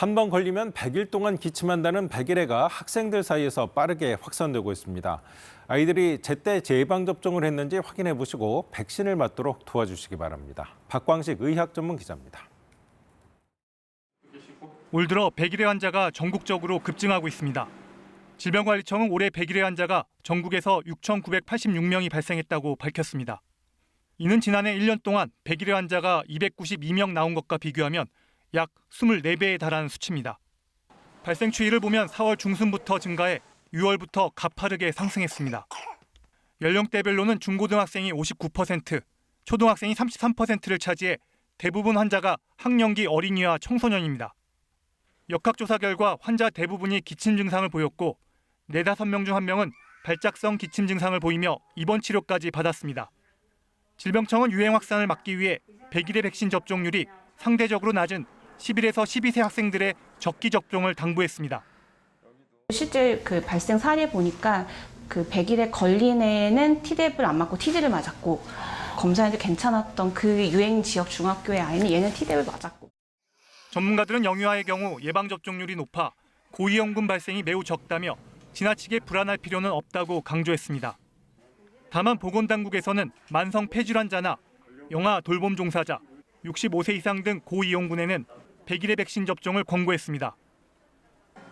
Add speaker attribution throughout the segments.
Speaker 1: 한 번 걸리면 100일 동안 기침한다는 백일해가 학생들 사이에서 빠르게 확산되고 있습니다. 아이들이 제때 예방접종을 했는지 확인해 보시고 백신을 맞도록 도와주시기 바랍니다. 박광식 의학 전문 기자입니다.
Speaker 2: 올 들어 백일해 환자가 전국적으로 급증하고 있습니다. 질병관리청은 올해 백일해 환자가 전국에서 6,986명이 발생했다고 밝혔습니다. 이는 지난해 1년 동안 백일해 환자가 292명 나온 것과 비교하면 약 24배에 달하는 수치입니다. 발생 추이를 보면 4월 중순부터 증가해 6월부터 가파르게 상승했습니다. 연령대별로는 중고등학생이 59%, 초등학생이 33%를 차지해 대부분 환자가 학령기 어린이와 청소년입니다. 역학조사 결과 환자 대부분이 기침 증상을 보였고 4, 5명 중 1명은 발작성 기침 증상을 보이며 입원 치료까지 받았습니다. 질병청은 유행 확산을 막기 위해 백일해 백신 접종률이 상대적으로 낮은 11에서 12세 학생들의 적기 접종을 당부했습니다.
Speaker 3: 실제 발생 사례 보니까 백일에 걸린 애는 T대를 안 맞고 T대를 맞았고 검사했는데 괜찮았던 그 유행 지역 중학교의 아이는 얘는 T대를 맞았고.
Speaker 2: 전문가들은 영유아의 경우 예방 접종률이 높아 고위험군 발생이 매우 적다며 지나치게 불안할 필요는 없다고 강조했습니다. 다만 보건당국에서는 만성 폐질환자나 영아 돌봄 종사자, 65세 이상 등 고위험군에는 백일해 백신 접종을 권고했습니다.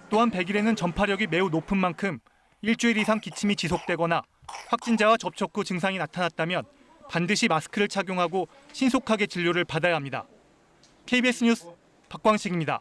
Speaker 2: 또한 백일해는 전파력이 매우 높은 만큼 일주일 이상 기침이 지속되거나 확진자와 접촉 후 증상이 나타났다면 반드시 마스크를 착용하고 신속하게 진료를 받아야 합니다. KBS 뉴스 박광식입니다.